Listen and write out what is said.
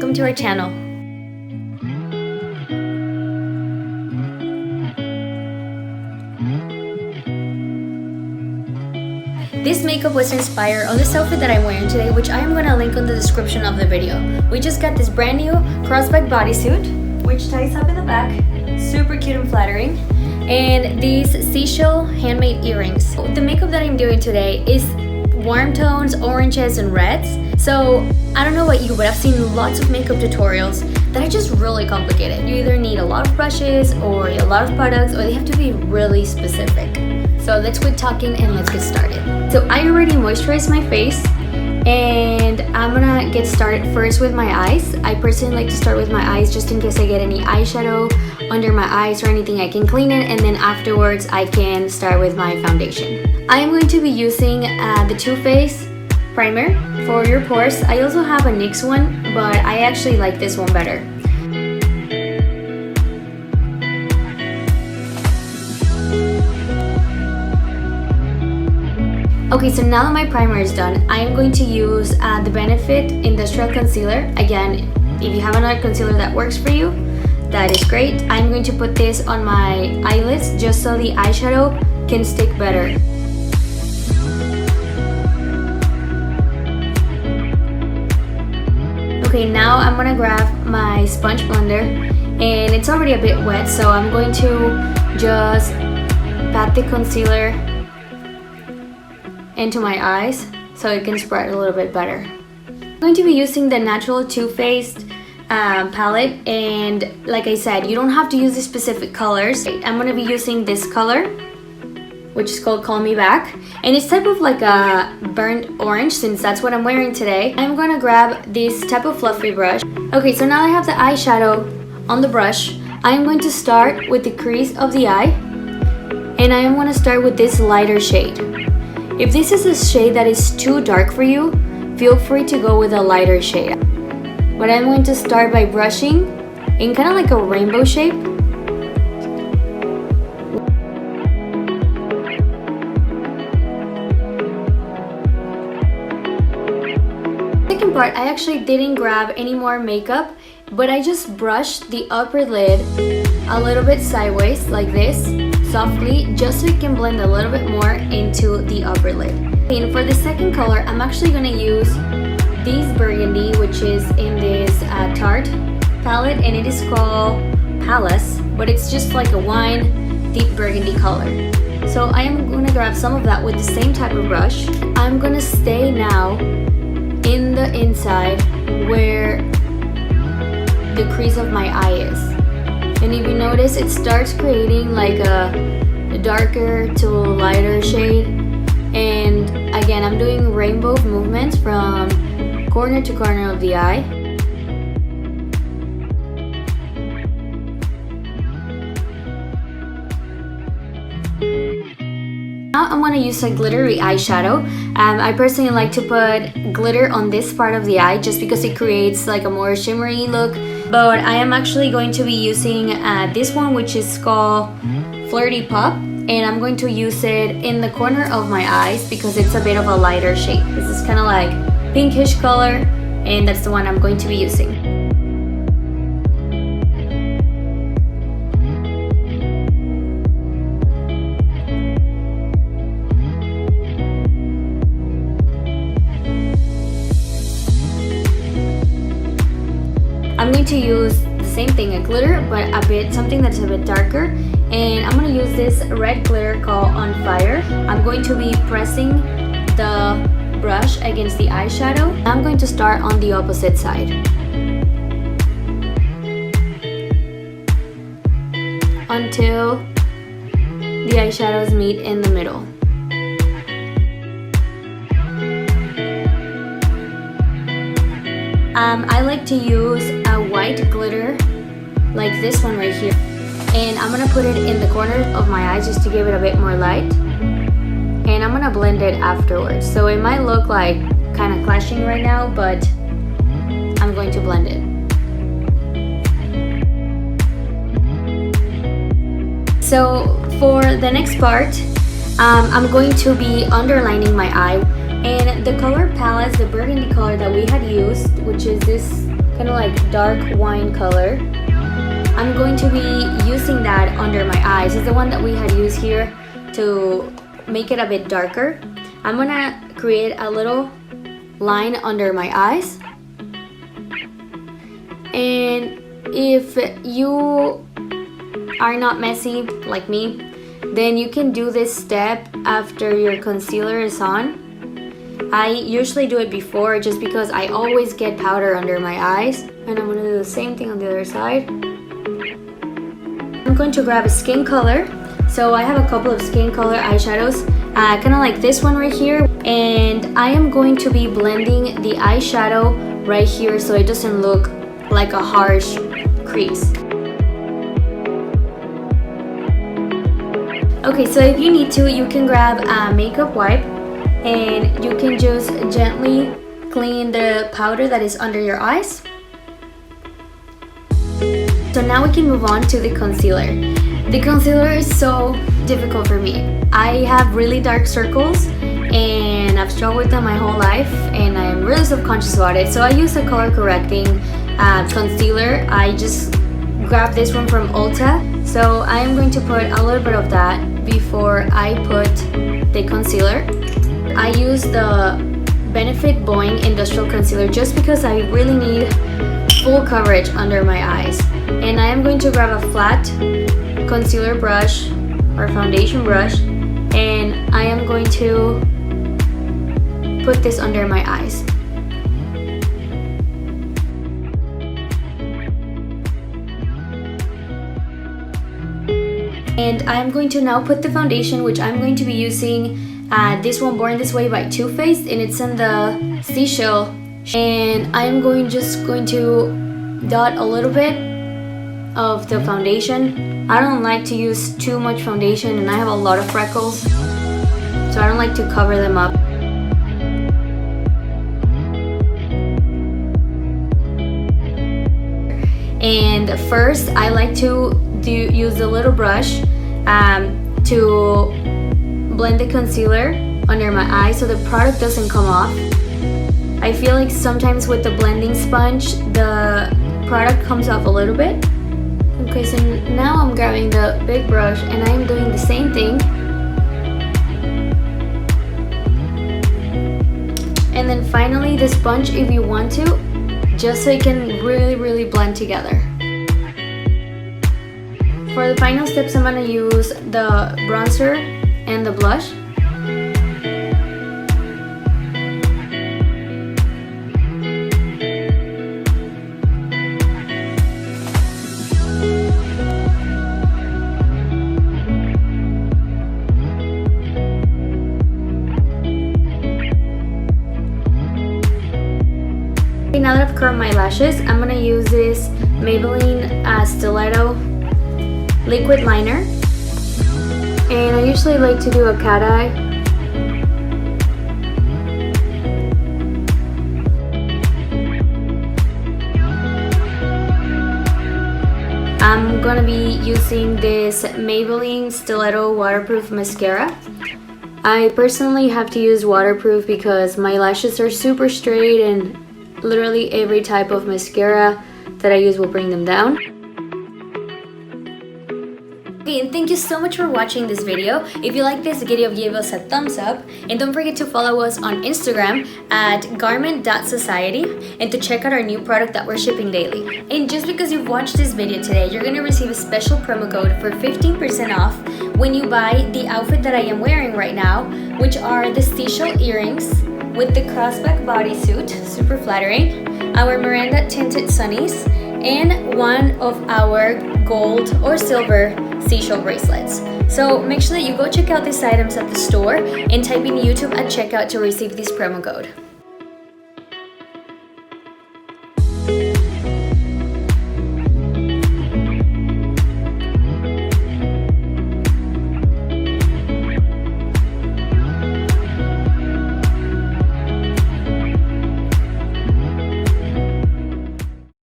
welcome to our channel. This makeup was inspired on this outfit that I'm wearing today, which I am going to link on the description of the video. We just got this brand new crossback bodysuit, which ties up in the back, super cute and flattering, and these seashell handmade earrings. The makeup that I'm doing today is warm tones, oranges, and reds. So I don't know about you, but I've seen lots of makeup tutorials that are just really complicated. You either need a lot of brushes or a lot of products, or they have to be really specific. So let's quit talking and let's get started. So I already moisturized my face, and I'm gonna get started first with my eyes. I personally like to start with my eyes just in case I get any eyeshadow under my eyes or anything. I can clean it, and then afterwards I can start with my foundation. I am going to be using the Too Faced primer for your pores. I also have a NYX one, but I actually like this one better. Okay, so now that my primer is done, I am going to use the Benefit Industrial Concealer. Again, if you have another concealer that works for you, that is great. I'm going to put this on my eyelids just so the eyeshadow can stick better. Okay, now I'm gonna grab my sponge blender, and it's already a bit wet, so I'm going to just pat the concealer into my eyes so it can spread a little bit better. I'm going to be using the natural Too Faced palette, and like I said, you don't have to use the specific colors. I'm going to be using this color, which is called Call Me Back, and it's type of like a burnt orange since that's what I'm wearing today. I'm going to grab this type of fluffy brush. Okay, so now I have the eyeshadow on the brush. I am going to start with the crease of the eye, and I am going to start with this lighter shade. If this is a shade that is too dark for you, feel free to go with a lighter shade. But I'm going to start by brushing in kind of like a rainbow shape. Second part, I actually didn't grab any more makeup, but I just brushed the upper lid a little bit sideways like this, softly, just so it can blend a little bit more into the upper lid. And for the second color, I'm actually going to use this burgundy, which is in this Tarte palette, and it is called Palace, but it's just like a wine deep burgundy color. So I am going to grab some of that with the same type of brush. I'm going to stay now in the inside where the crease of my eye is. And if you notice, it starts creating like a darker to lighter shade. And again, I'm doing rainbow movements from corner to corner of the eye. Now I'm going to use a glittery eyeshadow. I personally like to put glitter on this part of the eye just because it creates like a more shimmery look. But I am actually going to be using this one, which is called Flirty Pop, and I'm going to use it in the corner of my eyes because it's a bit of a lighter shade. This is kind of like pinkish color, and that's the one I'm going to be using. I'm going to use the same thing, a glitter, but something that's a bit darker, and I'm going to use this red glitter called On Fire. I'm going to be pressing the brush against the eyeshadow. I'm going to start on the opposite side until the eyeshadows meet in the middle. I like to use a white glitter like this one right here, and I'm gonna put it in the corner of my eyes just to give it a bit more light, and I'm gonna blend it afterwards. So it might look like kind of clashing right now, but I'm going to blend it. So for the next part, I'm going to be underlining my eye, and the color palette, the burgundy color that we had used, which is this kind of like dark wine color. I'm going to be using that under my eyes. It's the one that we had used here to make it a bit darker. I'm gonna create a little line under my eyes. And if you are not messy like me, then you can do this step after your concealer is on. I usually do it before just because I always get powder under my eyes. And I'm gonna do the same thing on the other side. I'm going to grab a skin color. So I have a couple of skin color eyeshadows, kind of like this one right here. And I am going to be blending the eyeshadow right here so it doesn't look like a harsh crease. Okay, so if you need to, you can grab a makeup wipe and you can just gently clean the powder that is under your eyes. So now we can move on to the concealer. The concealer is so difficult for me. I have really dark circles and I've struggled with them my whole life and I'm really subconscious about it. So I use a color correcting concealer. I just grabbed this one from Ulta. So I am going to put a little bit of that before I put the concealer. I use the Benefit Boing Industrial Concealer just because I really need full coverage under my eyes. And I am going to grab a flat concealer brush or foundation brush and I am going to put this under my eyes. And I'm going to now put the foundation, which I'm going to be using this one, Born This Way by Too Faced, and it's in the Seashell. And I'm just going to dot a little bit of the foundation. I don't like to use too much foundation and I have a lot of freckles, so I don't like to cover them up. And first I like to use the little brush to blend the concealer under my eye so the product doesn't come off. I feel like sometimes with the blending sponge the product comes off a little bit. Okay, so now I'm grabbing the big brush and I'm doing the same thing. And then finally the sponge if you want to, just so it can really blend together. For the final steps, I'm going to use the bronzer and the blush. Okay, now that I've curled my lashes, I'm going to use this Maybelline Stiletto liquid liner, and I usually like to do a cat eye. I'm gonna be using this Maybelline Stiletto waterproof mascara. I personally have to use waterproof because my lashes are super straight and literally every type of mascara that I use will bring them down. Okay, and thank you so much for watching this video. If you like this video, give us a thumbs up and don't forget to follow us on Instagram at garment.society and to check out our new product that we're shipping daily. And just because you've watched this video today, you're going to receive a special promo code for 15% off when you buy the outfit that I am wearing right now, which are the seashell earrings with the crossback bodysuit, super flattering, our Miranda tinted sunnies, and one of our gold or silver seashell bracelets. So make sure that you go check out these items at the store and type in YouTube at checkout to receive this promo code.